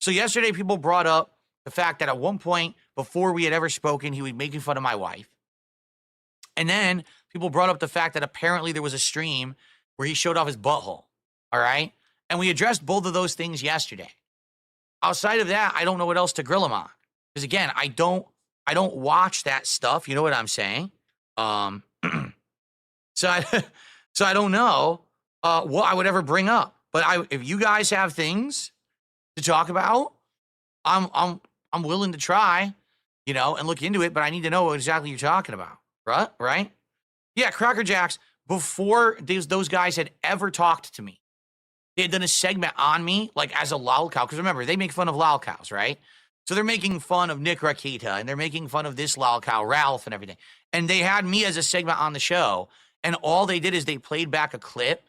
So yesterday, people brought up the fact that at one point, before we had ever spoken, he was making fun of my wife. And then people brought up the fact that apparently there was a stream where he showed off his butthole. All right. And we addressed both of those things yesterday. Outside of that, I don't know what else to grill him on. Because again, I don't watch that stuff. You know what I'm saying? So I so I don't know what I would ever bring up. But if you guys have things to talk about, I'm willing to try, and look into it, but I need to know what exactly you're talking about. Right? Yeah, Cracker Jacks, before those guys had ever talked to me, they had done a segment on me, like as a Lolcow, because remember, they make fun of Lolcows, right? So they're making fun of Nick Rakita, and they're making fun of this Lolcow, Ralph, and everything. And they had me as a segment on the show, and all they did is they played back a clip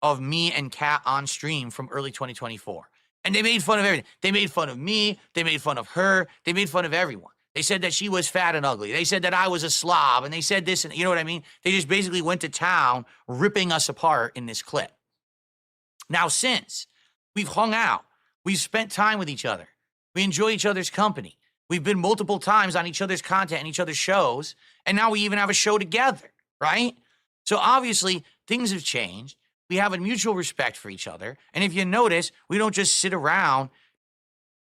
of me and Kat on stream from early 2024. And they made fun of everything. They made fun of me. They made fun of her. They made fun of everyone. They said that she was fat and ugly. They said that I was a slob, and they said this, and you know what I mean? They just basically went to town ripping us apart in this clip. Now, since we've hung out, we've spent time with each other, we enjoy each other's company, we've been multiple times on each other's content and each other's shows, and now we even have a show together, right? So obviously, things have changed. We have a mutual respect for each other, and if you notice, we don't just sit around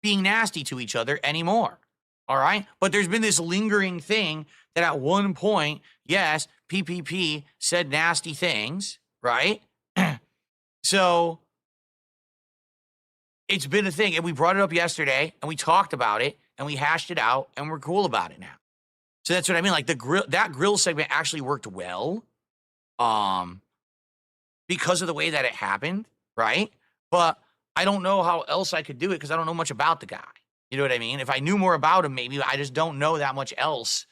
being nasty to each other anymore. All right. But there's been this lingering thing that at one point, yes, PPP said nasty things, right? So it's been a thing. And we brought it up yesterday and we talked about it and we hashed it out and we're cool about it now. So that's what I mean. Like that grill segment actually worked well because of the way that it happened, right? But I don't know how else I could do it because I don't know much about the guy. You know what I mean? If I knew more about him, maybe I just don't know that much else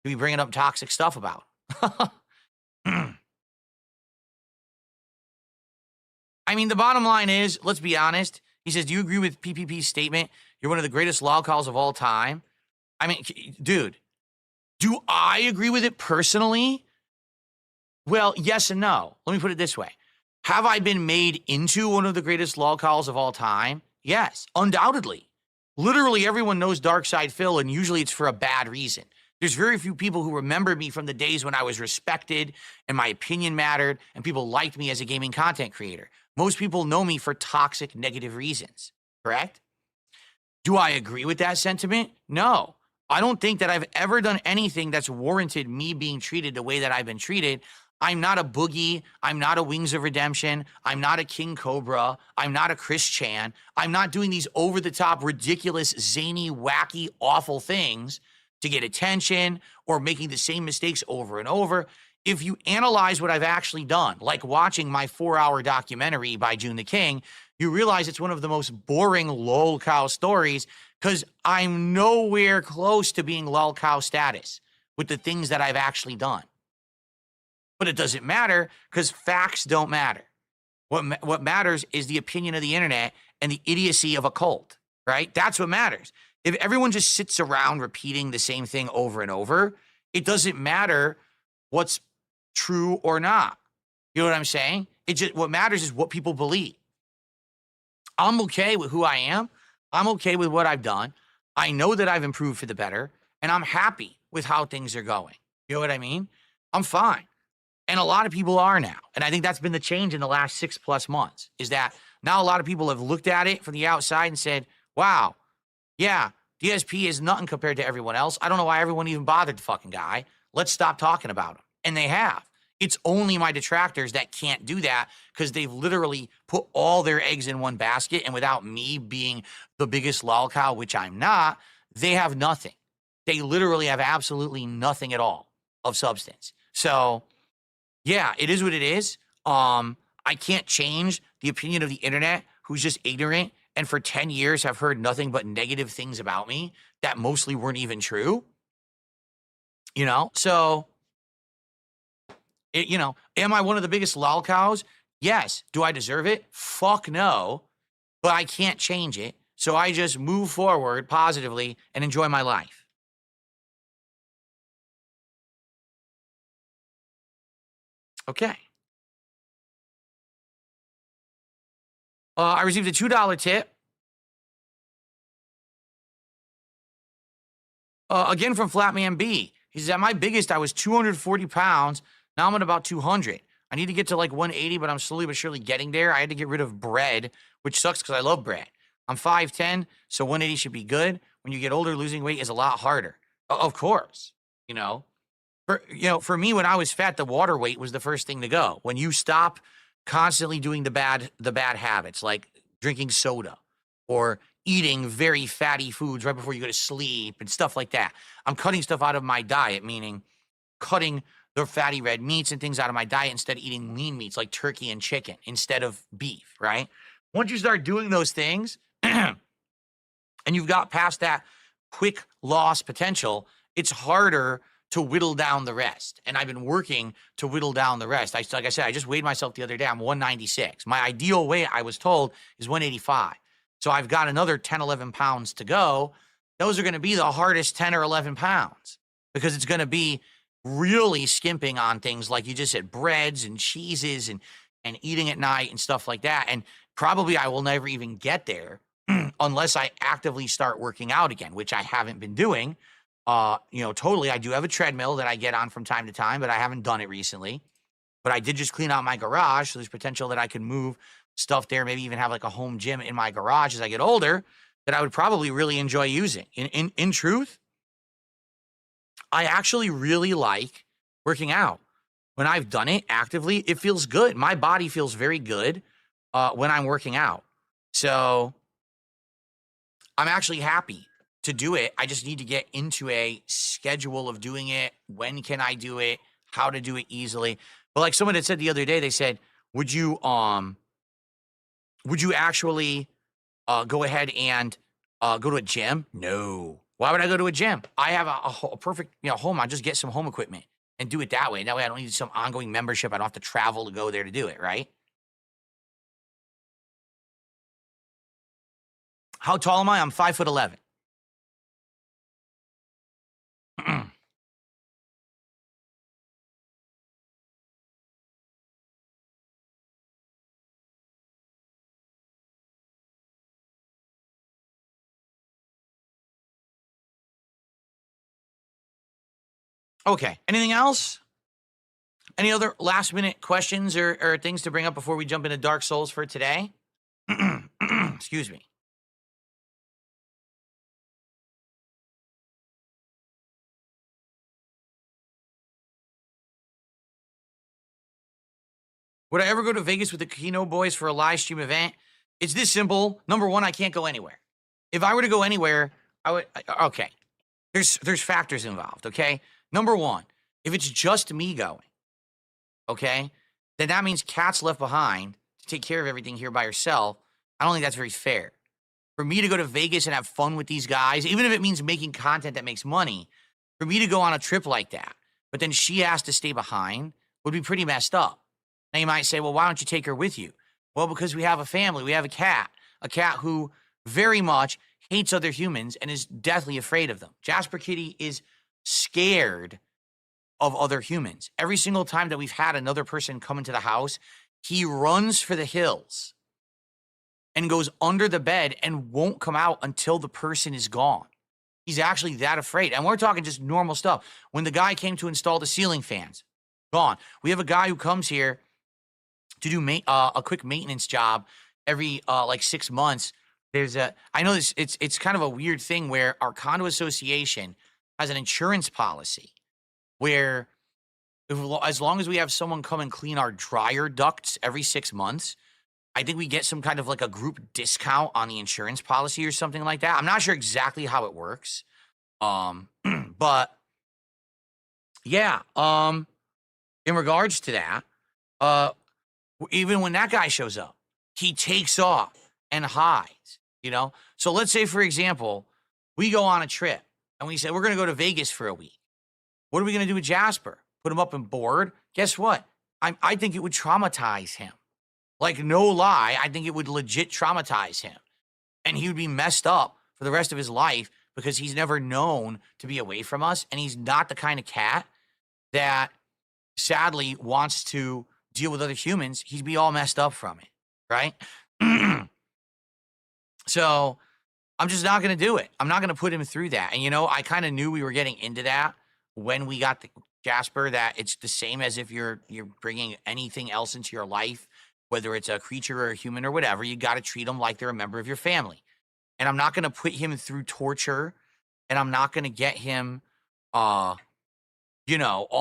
to be bringing up toxic stuff about. I mean, the bottom line is, let's be honest. He says, do you agree with PPP's statement? You're one of the greatest Lolcows of all time. I mean, dude, do I agree with it personally? Well, yes and no. Let me put it this way. Have I been made into one of the greatest Lolcows of all time? Yes, undoubtedly. Literally everyone knows Darkside Phil, and usually it's for a bad reason. There's very few people who remember me from the days when I was respected and my opinion mattered and people liked me as a gaming content creator. Most people know me for toxic, negative reasons, correct? Do I agree with that sentiment? No. I don't think that I've ever done anything that's warranted me being treated the way that I've been treated. I'm not a Boogie. I'm not a Wings of Redemption. I'm not a King Cobra. I'm not a Chris Chan. I'm not doing these over-the-top, ridiculous, zany, wacky, awful things to get attention or making the same mistakes over and over. If you analyze what I've actually done, like watching my 4-hour documentary by June the King, you realize it's one of the most boring Lolcow stories because I'm nowhere close to being Lolcow status with the things that I've actually done. But it doesn't matter because facts don't matter. What matters is the opinion of the internet and the idiocy of a cult, right? That's what matters. If everyone just sits around repeating the same thing over and over, it doesn't matter what's true or not. You know what I'm saying? What matters is what people believe. I'm okay with who I am. I'm okay with what I've done. I know that I've improved for the better, and I'm happy with how things are going. You know what I mean? I'm fine. And a lot of people are now. And I think that's been the change in the last 6+ months, is that now a lot of people have looked at it from the outside and said, wow, yeah, DSP is nothing compared to everyone else. I don't know why everyone even bothered the fucking guy. Let's stop talking about him. And they have. It's only my detractors that can't do that because they've literally put all their eggs in one basket. And without me being the biggest Lolcow, which I'm not, they have nothing. They literally have absolutely nothing at all of substance. So yeah, it is what it is. I can't change the opinion of the internet who's just ignorant and for 10 years have heard nothing but negative things about me that mostly weren't even true. So, am I one of the biggest Lolcows? Yes. Do I deserve it? Fuck no. But I can't change it. So I just move forward positively and enjoy my life. Okay. I received a $2 tip Again from Flatman B. He says, at my biggest, I was 240 pounds. Now I'm at about 200. I need to get to like 180, but I'm slowly but surely getting there. I had to get rid of bread, which sucks because I love bread. I'm 5'10", so 180 should be good. When you get older, losing weight is a lot harder. Of course, you know. For me, when I was fat, the water weight was the first thing to go. When you stop constantly doing the bad habits, like drinking soda or eating very fatty foods right before you go to sleep and stuff like that. I'm cutting stuff out of my diet, meaning cutting the fatty red meats and things out of my diet, instead of eating lean meats like turkey and chicken instead of beef, right? Once you start doing those things and you've got past that quick loss potential, it's harder to whittle down the rest. And I've been working to whittle down the rest. Like I said, I just weighed myself the other day. I'm 196. My ideal weight, I was told, is 185. So I've got another 10, 11 pounds to go. Those are going to be the hardest 10 or 11 pounds because it's going to be really skimping on things like you just said, breads and cheeses and eating at night and stuff like that. And probably I will never even get there unless I actively start working out again, which I haven't been doing. Totally. I do have a treadmill that I get on from time to time, but I haven't done it recently. But I did just clean out my garage, so there's potential that I could move stuff there, maybe even have like a home gym in my garage as I get older that I would probably really enjoy using. In truth, I actually really like working out. When I've done it actively, it feels good. My body feels very good when I'm working out. So I'm actually happy to do it. I just need to get into a schedule of doing it. When can I do it? How to do it easily. But like someone had said the other day, they said, would you actually go ahead and go to a gym? No. Why would I go to a gym? I have a perfect, home. I just get some home equipment and do it that way. That way I don't need some ongoing membership. I don't have to travel to go there to do it, right? How tall am I? I'm 5'11". Okay. Anything else? Any other last minute questions or things to bring up before we jump into Dark Souls for today? Excuse me. Would I ever go to Vegas with the Kino boys for a live stream event? It's this simple. Number one, I can't go anywhere. If I were to go anywhere, I would. Okay. There's factors involved. Okay. Number one, if it's just me going, okay, then that means Kat's left behind to take care of everything here by herself. I don't think that's very fair. For me to go to Vegas and have fun with these guys, even if it means making content that makes money, for me to go on a trip like that, but then she has to stay behind would be pretty messed up. Now you might say, well, why don't you take her with you? Well, because we have a family. We have a cat who very much hates other humans and is deathly afraid of them. Jasper Kitty is scared of other humans. Every single time that we've had another person come into the house, he runs for the hills and goes under the bed and won't come out until the person is gone. He's actually that afraid. And we're talking just normal stuff. When the guy came to install the ceiling fans, gone. We have a guy who comes here to do a quick maintenance job every like 6 months. I know this, it's kind of a weird thing where our condo association has an insurance policy where as long as we have someone come and clean our dryer ducts every 6 months, I think we get some kind of like a group discount on the insurance policy or something like that. I'm not sure exactly how it works. But yeah, in regards to that, even when that guy shows up, he takes off and hides, So let's say, for example, we go on a trip and we say, we're going to go to Vegas for a week. What are we going to do with Jasper? Put him up and board? Guess what? I think it would traumatize him. Like, no lie, I think it would legit traumatize him. And he would be messed up for the rest of his life because he's never known to be away from us. And he's not the kind of cat that sadly wants to deal with other humans. He'd be all messed up from it, right? So I'm just not going to do it. I'm not going to put him through that. And, I kind of knew we were getting into that when we got the Jasper, that it's the same as if you're bringing anything else into your life, whether it's a creature or a human or whatever. You got to treat them like they're a member of your family. And I'm not going to put him through torture, and I'm not going to get him, all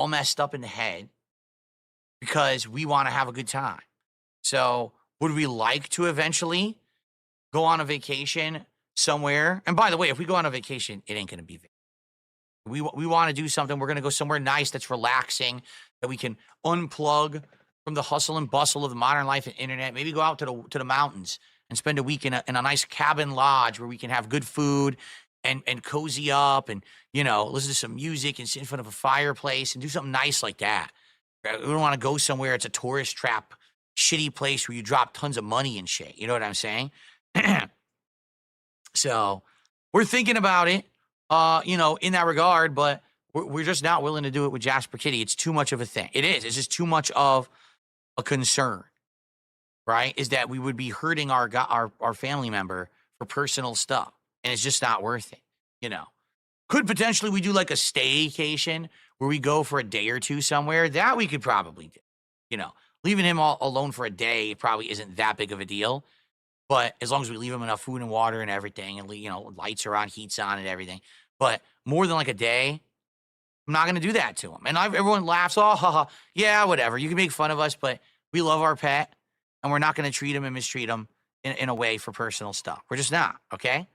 messed up in the head because we want to have a good time. So would we like to eventually go on a vacation somewhere? And by the way, if we go on a vacation, it ain't going to be vacation. We want to do something. We're going to go somewhere nice that's relaxing, that we can unplug from the hustle and bustle of the modern life and internet. Maybe go out to the mountains and spend a week in a nice cabin lodge where we can have good food and cozy up and, listen to some music and sit in front of a fireplace and do something nice like that. We don't want to go somewhere it's a tourist trap, shitty place where you drop tons of money and shit. You know what I'm saying? So we're thinking about it, in that regard, but we're just not willing to do it with Jasper Kitty. It's too much of a thing. It is. It's just too much of a concern, right? Is that we would be hurting our family member for personal stuff, and it's just not worth it. Could potentially we do like a staycation where we go for a day or two somewhere? That we could probably do. Leaving him all alone for a day probably isn't that big of a deal. But as long as we leave him enough food and water and everything, and lights are on, heat's on, and everything. But more than like a day, I'm not going to do that to him. And everyone laughs, oh, haha, yeah, whatever. You can make fun of us, but we love our pet, and we're not going to treat him and mistreat him in a way for personal stuff. We're just not, okay?